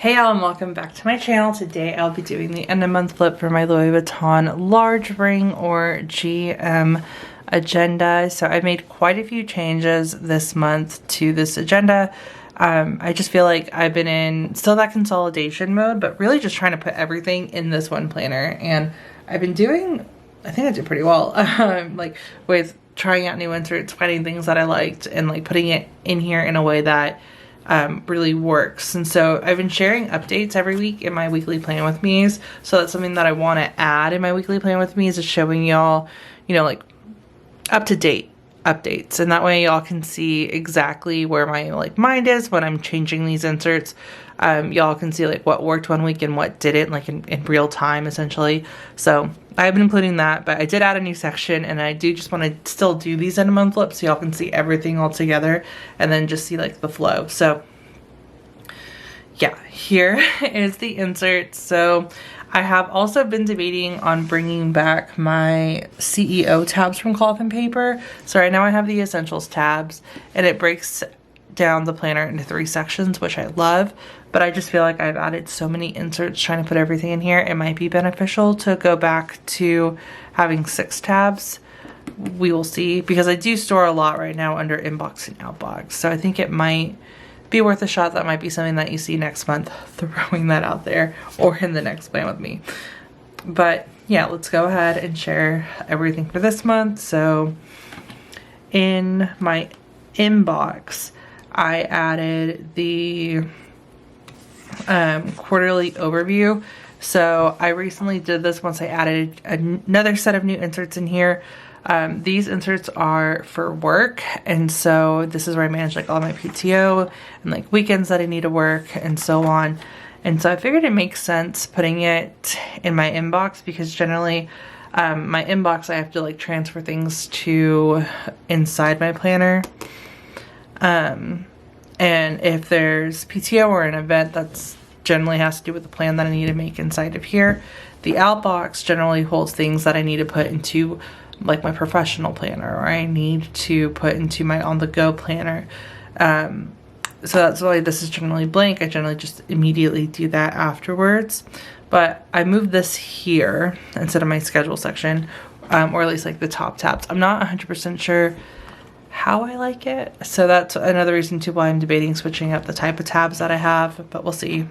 Hey y'all, and welcome back to my channel. Today I'll be doing the end of month flip for my Louis Vuitton large ring or GM agenda. So I made quite a few changes this month to this agenda. I just feel like I've been in still that consolidation mode, but really just trying to put everything in this one planner. And I've been doing, I think I did pretty well, like with trying out new inserts, finding things that I liked, and like putting it in here in a way that really works. And so I've been sharing updates every week in my weekly plan with me's. So that's something that I want to add in my weekly plan with me's, is showing y'all, you know, like up to date updates. And that way y'all can see exactly where my like mind is when I'm changing these inserts. Y'all can see like what worked one week and what didn't, like in real time essentially. So I've been including that, but I did add a new section, and I do just want to still do these end of month flips so y'all can see everything all together and then just see like the flow. So yeah, here is the insert. So I have also been debating on bringing back my CEO tabs from Cloth and Paper. So right now I have the Essentials tabs, and it breaks down the planner into 3 sections, which I love, but I just feel like I've added so many inserts trying to put everything in here. It might be beneficial to go back to having 6 tabs. We will see, because I do store a lot right now under inbox and outbox. So I think it might be worth a shot. That might be something that you see next month, throwing that out there, or in the next plan with me. But yeah, let's go ahead and share everything for this month. So in my inbox, I added the quarterly overview. So I recently did this once I added another set of new inserts in here. These inserts are for work, and so this is where I manage like all my PTO and like weekends that I need to work and so on. And so I figured it makes sense putting it in my inbox, because generally my inbox I have to like transfer things to inside my planner. And if there's PTO or an event that's generally has to do with the plan that I need to make inside of here, the outbox generally holds things that I need to put into like my professional planner, or I need to put into my on-the-go planner. So that's why this is generally blank. I generally just immediately do that afterwards. But I moved this here instead of my schedule section, or at least like the top tabs. I'm not 100% sure how I like it. So that's another reason too why I'm debating switching up the type of tabs that I have, but we'll see.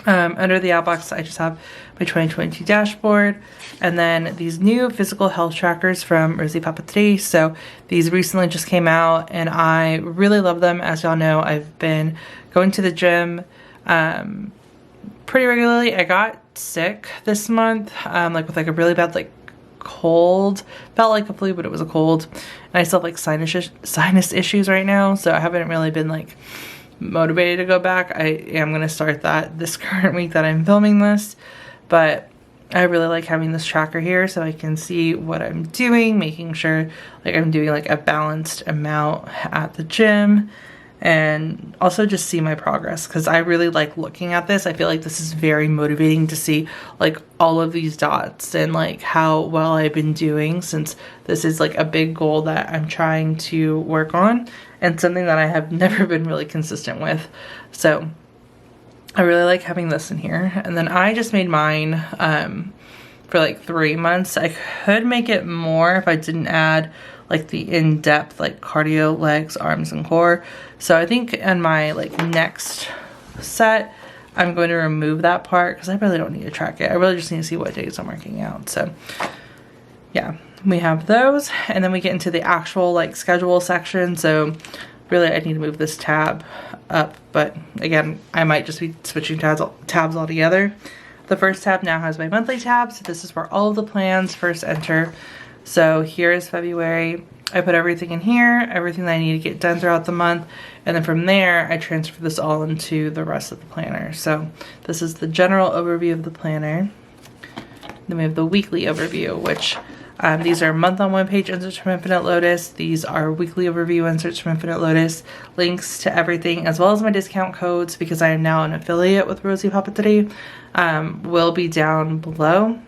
Under the outbox, I just have my 2022 dashboard, and then these new physical health trackers from ROSIE PAPETERIE. So these recently just came out, and I really love them. As y'all know, I've been going to the gym pretty regularly. I got sick this month, like with like a really bad like cold. Felt like a flu, but it was a cold. And I still have like sinus issues right now, so I haven't really been like motivated to go back. I am going to start that this current week that I'm filming this, but I really like having this tracker here so I can see what I'm doing, making sure like I'm doing like a balanced amount at the gym, and also just see my progress, because I really like looking at this. I feel like this is very motivating to see like all of these dots and like how well I've been doing, since this is like a big goal that I'm trying to work on and something that I have never been really consistent with. So I really like having this in here. And then I just made mine for like 3 months. I could make it more if I didn't add like the in-depth like cardio, legs, arms, and core. So I think in my like next set, I'm going to remove that part, because I really don't need to track it. I really just need to see what days I'm working out. So yeah, we have those, and then we get into the actual like schedule section. So really I need to move this tab up, but again, I might just be switching tabs altogether. The first tab now has my monthly tabs. This is where all of the plans first enter. So here is February. I put everything in here, everything that I need to get done throughout the month, and then from there I transfer this all into the rest of the planner. So this is the general overview of the planner. Then we have the weekly overview, which these are month on one page inserts from Infinite Lotus. These are weekly overview inserts from Infinite Lotus. Links to everything, as well as my discount codes, because I am now an affiliate with ROSIE PAPETERIE, will be down below.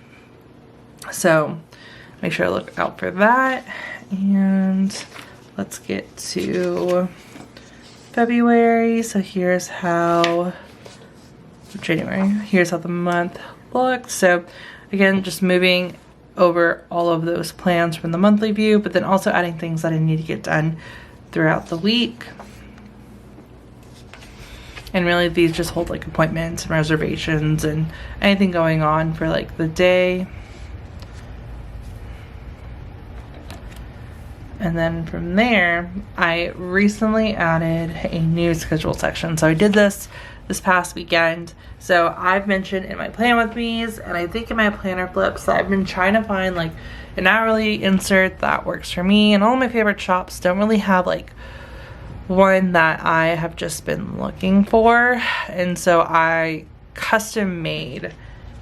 So make sure to look out for that. And let's get to February. So here's how January. Here's how the month looks. So again, just moving over all of those plans from the monthly view, but then also adding things that I need to get done throughout the week. And really these just hold like appointments and reservations and anything going on for like the day. And then from there, I recently added a new schedule section. So I did this past weekend. So I've mentioned in my plan with me's and I think in my planner flips that I've been trying to find like an hourly insert that works for me. And all my favorite shops don't really have like one that I have just been looking for. And so I custom made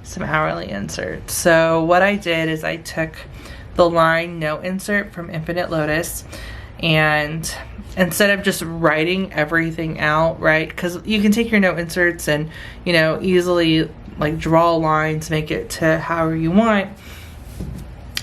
some hourly inserts. So what I did is I took the line note insert from Infinite Lotus, and instead of just writing everything out, right, because you can take your note inserts and, you know, easily like draw lines, make it to however you want.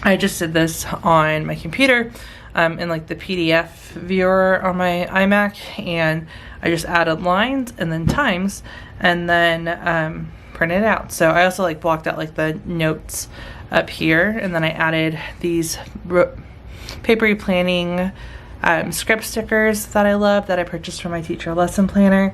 I just did this on my computer in like the PDF viewer on my iMac, and I just added lines and then times and then printed it out. So I also like blocked out like the notes up here, and then I added these papery planning script stickers that I love that I purchased from my teacher lesson planner,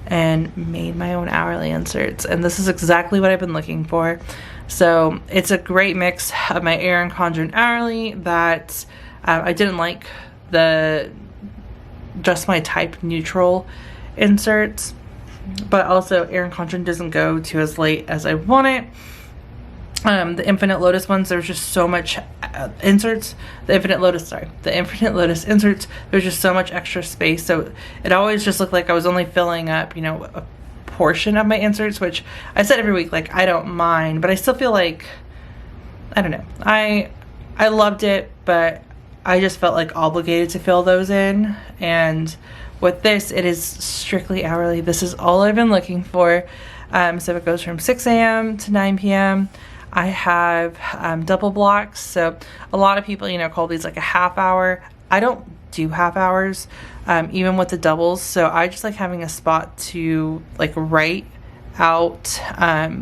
and made my own hourly inserts. And this is exactly what I've been looking for. So it's a great mix of my Erin Condren hourly that I didn't like the just my type neutral inserts, but also Erin Condren doesn't go to as late as I want it. The Infinite Lotus ones, there's just so much inserts. The Infinite Lotus inserts, there's just so much extra space. So it always just looked like I was only filling up, you know, a portion of my inserts, which I said every week, like, I don't mind, but I still feel like, I don't know. I loved it, but I just felt like obligated to fill those in. And with this, it is strictly hourly. This is all I've been looking for. So it goes from 6 a.m. to 9 p.m. I have double blocks. So a lot of people, you know, call these like a half hour. I don't do half hours, even with the doubles. So I just like having a spot to like write out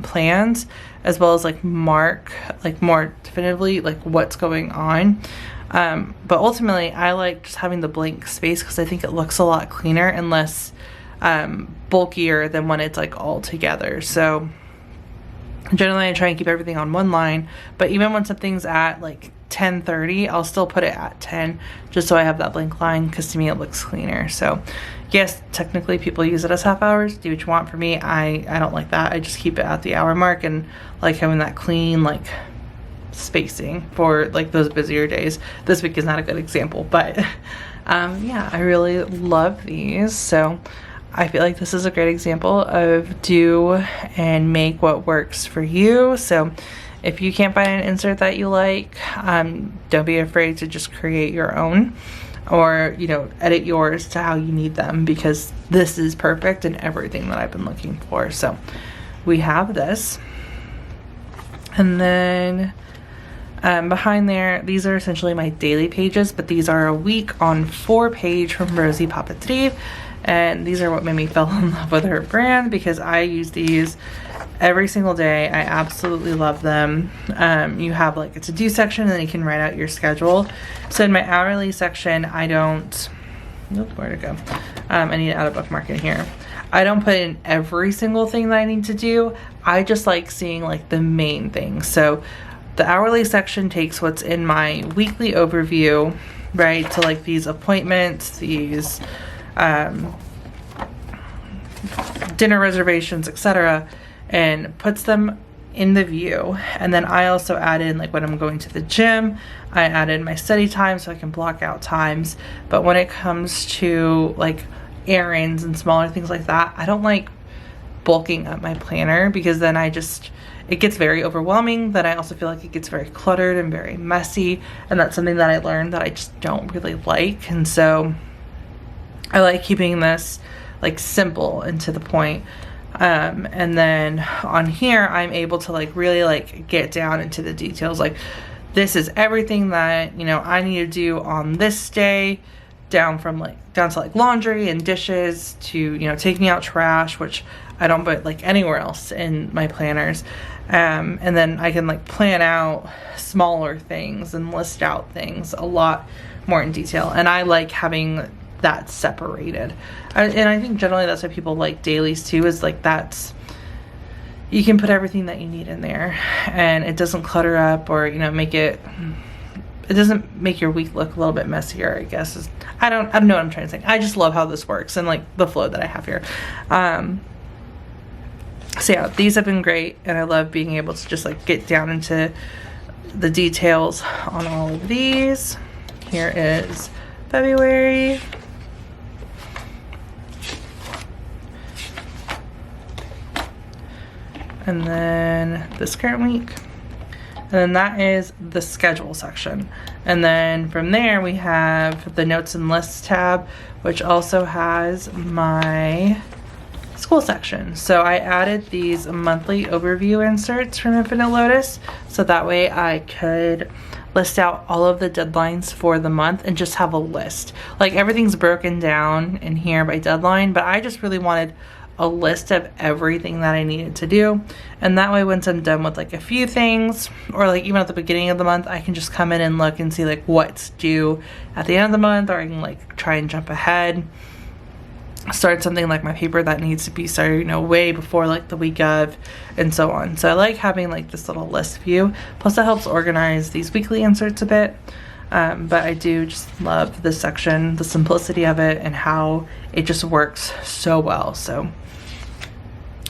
plans, as well as like mark like more definitively like what's going on. But ultimately I like just having the blank space because I think it looks a lot cleaner and less bulkier than when it's like all together. So generally I try and keep everything on one line, but even when something's at like 10:30, I'll still put it at 10 just so I have that blank line, because to me it looks cleaner. So yes, technically people use it as half hours. Do what you want. For me, I don't like that. I just keep it at the hour mark and like having that clean like spacing for like those busier days. This week is not a good example, but yeah, I really love these. So I feel like this is a great example of do and make what works for you. So if you can't find an insert that you like, don't be afraid to just create your own, or, you know, edit yours to how you need them, because this is perfect and everything that I've been looking for. So we have this. And then behind there, these are essentially my daily pages, but these are a week on 4 page from ROSIE Papeterie. And these are what made me fall in love with her brand, because I use these every single day. I absolutely love them. You have like a to-do section, and then you can write out your schedule. So in my hourly section, I don't, where'd it go? I need to add a bookmark in here. I don't put in every single thing that I need to do. I just like seeing like the main things. So the hourly section takes what's in my weekly overview, right? So like these appointments, these dinner reservations, etc., and puts them in the view. And then I also add in like when I'm going to the gym, I add in my study time so I can block out times. But when it comes to like errands and smaller things like that, I don't like bulking up my planner, because then it gets very overwhelming. Then I also feel like it gets very cluttered and very messy, and that's something that I learned that I just don't really like. And so I like keeping this like simple and to the point. And then on here, I'm able to like really like get down into the details. Like this is everything that, you know, I need to do on this day, down to like laundry and dishes to, you know, taking out trash, which I don't put like anywhere else in my planners. And then I can like plan out smaller things and list out things a lot more in detail. And I like having that separated. And I think generally that's why people like dailies too, is like that's, you can put everything that you need in there and it doesn't clutter up or, you know, make it doesn't make your week look a little bit messier, I guess. I don't know what I'm trying to say. I just love how this works and like the flow that I have here. So yeah, these have been great, and I love being able to just like get down into the details on all of these. Here is February. And then this current week. And then that is the schedule section. And then from there we have the notes and lists tab, which also has my school section. So I added these monthly overview inserts from Infinite Lotus, so that way I could list out all of the deadlines for the month and just have a list. Like everything's broken down in here by deadline, but I just really wanted a list of everything that I needed to do. And that way once I'm done with like a few things, or like even at the beginning of the month, I can just come in and look and see like what's due at the end of the month, or I can like try and jump ahead, start something like my paper that needs to be started, you know, way before like the week of, and so on. So I like having like this little list view. Plus it helps organize these weekly inserts a bit. But I do just love this section, the simplicity of it, and how it just works so well. So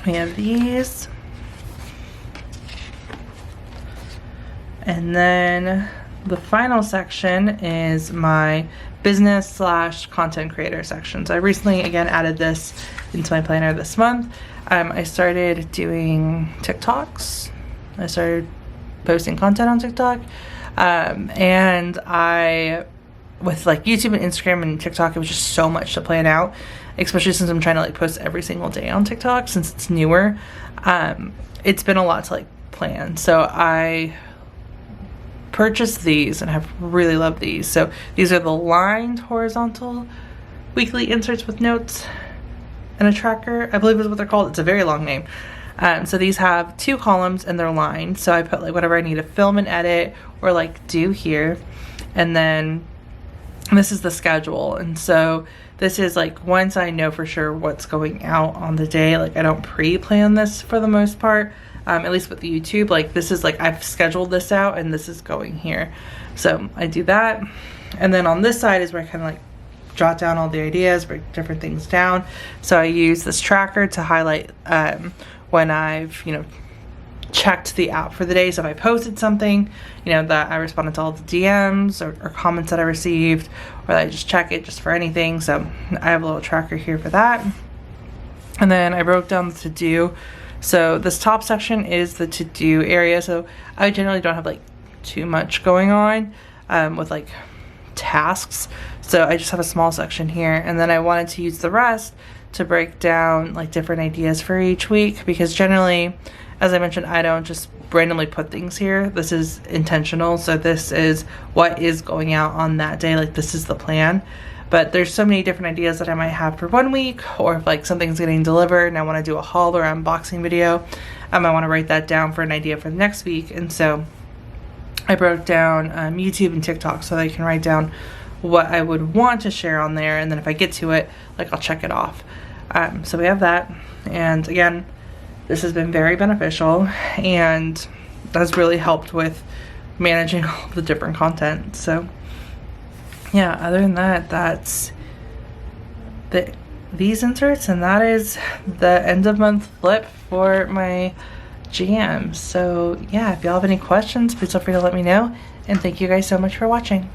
we have these. And then the final section is my business / content creator section. So I recently again added this into my planner this month. I started doing TikToks. I started posting content on TikTok. And with like YouTube and Instagram and TikTok, it was just so much to plan out, especially since I'm trying to like post every single day on TikTok since it's newer. It's been a lot to like plan. So I purchased these and have really loved these. So these are the lined horizontal weekly inserts with notes and a tracker, I believe is what they're called. It's a very long name. So these have 2 columns and they're lined. So I put like whatever I need to film and edit or like do here. And then this is the schedule. And so this is like once I know for sure what's going out on the day, like I don't pre-plan this for the most part. At least with the YouTube, like this is like I've scheduled this out and this is going here. So I do that. And then on this side is where I kind of like jot down all the ideas, break different things down. So I use this tracker to highlight when I've, you know, checked the app for the day. So if I posted something, you know, that I responded to all the DMs or comments that I received, or that I just check it just for anything. So I have a little tracker here for that. And then I broke down the to-do. So this top section is the to-do area. So I generally don't have like too much going on with like tasks. So I just have a small section here. And then I wanted to use the rest to break down like different ideas for each week, because generally, as I mentioned, I don't just randomly put things here. This is intentional. So this is what is going out on that day. Like this is the plan. But there's so many different ideas that I might have for one week, or if like something's getting delivered and I want to do a haul or unboxing video, I want to write that down for an idea for the next week. And so I broke down YouTube and TikTok so that I can write down what I would want to share on there, and then if I get to it, like I'll check it off. So we have that, and again, this has been very beneficial and has really helped with managing all the different content. So yeah, other than that, that's these inserts, and that is the end of month flip for my jams. So yeah, if y'all have any questions, please feel free to let me know, and thank you guys so much for watching.